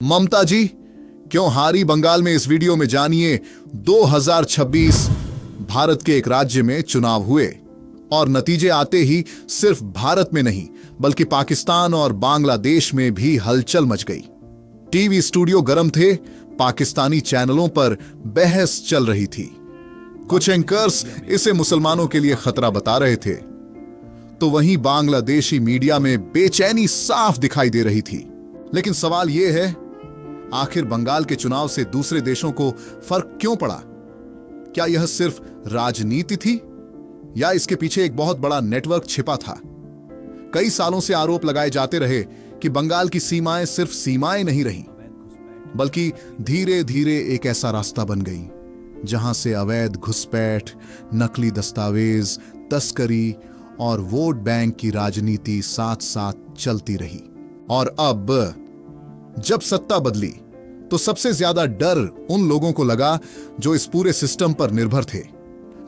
ममता जी क्यों हारी बंगाल में, इस वीडियो में जानिए। 2026 भारत के एक राज्य में चुनाव हुए और नतीजे आते ही सिर्फ भारत में नहीं बल्कि पाकिस्तान और बांग्लादेश में भी हलचल मच गई। टीवी स्टूडियो गर्म थे, पाकिस्तानी चैनलों पर बहस चल रही थी। कुछ एंकर्स इसे मुसलमानों के लिए खतरा बता रहे थे, तो वहीं बांग्लादेशी मीडिया में बेचैनी साफ दिखाई दे रही थी। लेकिन सवाल यह है, आखिर बंगाल के चुनाव से दूसरे देशों को फर्क क्यों पड़ा? क्या यह सिर्फ राजनीति थी या इसके पीछे एक बहुत बड़ा नेटवर्क छिपा था? कई सालों से आरोप लगाए जाते रहे कि बंगाल की सीमाएं सिर्फ सीमाएं नहीं रहीं, बल्कि धीरे धीरे एक ऐसा रास्ता बन गई जहां से अवैध घुसपैठ, नकली दस्तावेज, तस्करी और वोट बैंक की राजनीति साथ साथ चलती रही। और अब जब सत्ता बदली तो सबसे ज्यादा डर उन लोगों को लगा जो इस पूरे सिस्टम पर निर्भर थे।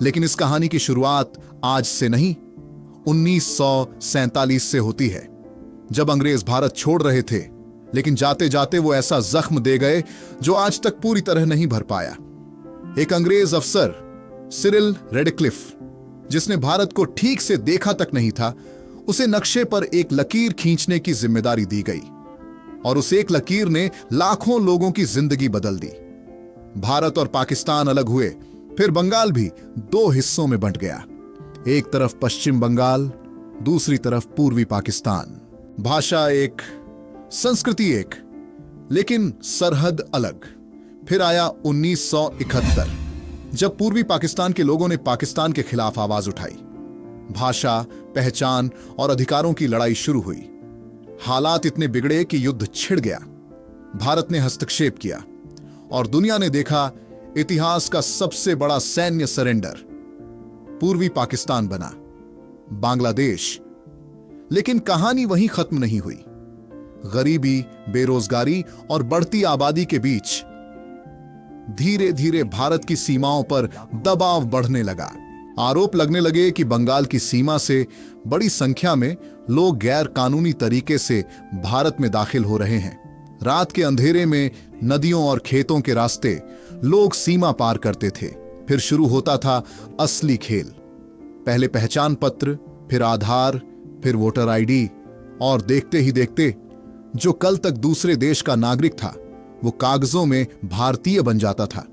लेकिन इस कहानी की शुरुआत आज से नहीं, 1947 से होती है, जब अंग्रेज भारत छोड़ रहे थे। लेकिन जाते जाते वो ऐसा जख्म दे गए जो आज तक पूरी तरह नहीं भर पाया। एक अंग्रेज अफसर सिरिल रेडक्लिफ, जिसने भारत को ठीक से देखा तक नहीं था, उसे नक्शे पर एक लकीर खींचने की जिम्मेदारी दी गई और उस एक लकीर ने लाखों लोगों की जिंदगी बदल दी। भारत और पाकिस्तान अलग हुए, फिर बंगाल भी दो हिस्सों में बंट गया। एक तरफ पश्चिम बंगाल, दूसरी तरफ पूर्वी पाकिस्तान। भाषा एक, संस्कृति एक, लेकिन सरहद अलग। फिर आया 1971, जब पूर्वी पाकिस्तान के लोगों ने पाकिस्तान के खिलाफ आवाज उठाई। भाषा, पहचान और अधिकारों की लड़ाई शुरू हुई। हालात इतने बिगड़े कि युद्ध छिड़ गया। भारत ने हस्तक्षेप किया और दुनिया ने देखा इतिहास का सबसे बड़ा सैन्य सरेंडर। पूर्वी पाकिस्तान बना बांग्लादेश। लेकिन कहानी वहीं खत्म नहीं हुई। गरीबी, बेरोजगारी और बढ़ती आबादी के बीच धीरे धीरे भारत की सीमाओं पर दबाव बढ़ने लगा। आरोप लगने लगे कि बंगाल की सीमा से बड़ी संख्या में लोग गैर कानूनी तरीके से भारत में दाखिल हो रहे हैं। रात के अंधेरे में नदियों और खेतों के रास्ते लोग सीमा पार करते थे। फिर शुरू होता था असली खेल। पहले पहचान पत्र, फिर आधार, फिर वोटर आईडी, और देखते ही देखते जो कल तक दूसरे देश का नागरिक था वो कागजों में भारतीय बन जाता था।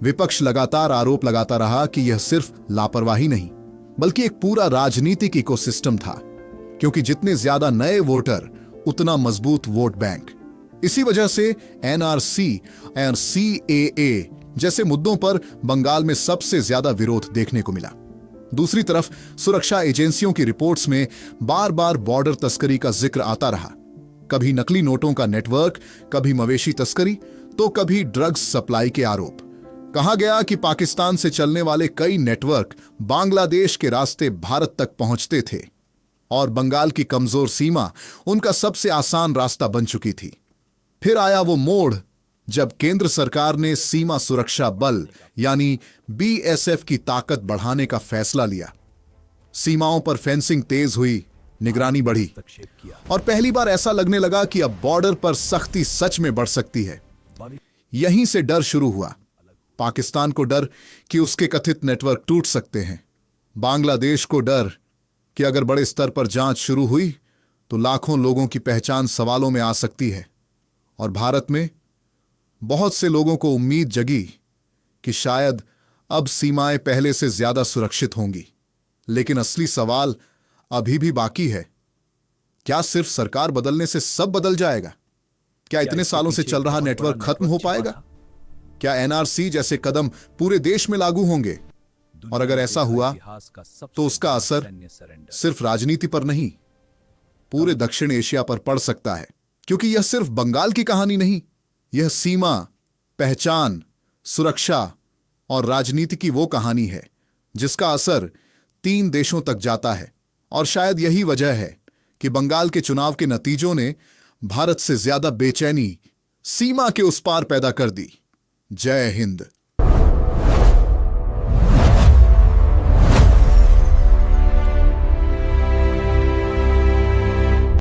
विपक्ष लगातार आरोप लगाता रहा कि यह सिर्फ लापरवाही नहीं बल्कि एक पूरा राजनीतिक इकोसिस्टम था, क्योंकि जितने ज्यादा नए वोटर उतना मजबूत वोट बैंक। इसी वजह से एनआरसी और सीएए जैसे मुद्दों पर बंगाल में सबसे ज्यादा विरोध देखने को मिला। दूसरी तरफ सुरक्षा एजेंसियों की रिपोर्ट्स में बार बार बॉर्डर तस्करी का जिक्र आता रहा। कभी नकली नोटों का नेटवर्क, कभी मवेशी तस्करी, तो कभी ड्रग्स सप्लाई के आरोप। कहा गया कि पाकिस्तान से चलने वाले कई नेटवर्क बांग्लादेश के रास्ते भारत तक पहुंचते थे और बंगाल की कमजोर सीमा उनका सबसे आसान रास्ता बन चुकी थी। फिर आया वो मोड़ जब केंद्र सरकार ने सीमा सुरक्षा बल यानी बीएसएफ की ताकत बढ़ाने का फैसला लिया। सीमाओं पर फेंसिंग तेज हुई, निगरानी बढ़ी और पहली बार ऐसा लगने लगा कि अब बॉर्डर पर सख्ती सच में बढ़ सकती है। यहीं से डर शुरू हुआ। पाकिस्तान को डर कि उसके कथित नेटवर्क टूट सकते हैं। बांग्लादेश को डर कि अगर बड़े स्तर पर जांच शुरू हुई तो लाखों लोगों की पहचान सवालों में आ सकती है। और भारत में बहुत से लोगों को उम्मीद जगी कि शायद अब सीमाएं पहले से ज्यादा सुरक्षित होंगी। लेकिन असली सवाल अभी भी बाकी है। क्या सिर्फ सरकार बदलने से सब बदल जाएगा? क्या इतने सालों से चल रहा नेटवर्क खत्म हो पाएगा? क्या एनआरसी जैसे कदम पूरे देश में लागू होंगे? और अगर ऐसा हुआ तो उसका असर सिर्फ राजनीति पर नहीं, पूरे दक्षिण एशिया पर पड़ सकता है। क्योंकि यह सिर्फ बंगाल की कहानी नहीं, यह सीमा, पहचान, सुरक्षा और राजनीति की वो कहानी है जिसका असर 3 देशों तक जाता है। और शायद यही वजह है कि बंगाल के चुनाव के नतीजों ने भारत से ज्यादा बेचैनी सीमा के उस पार पैदा कर दी। जय हिंद।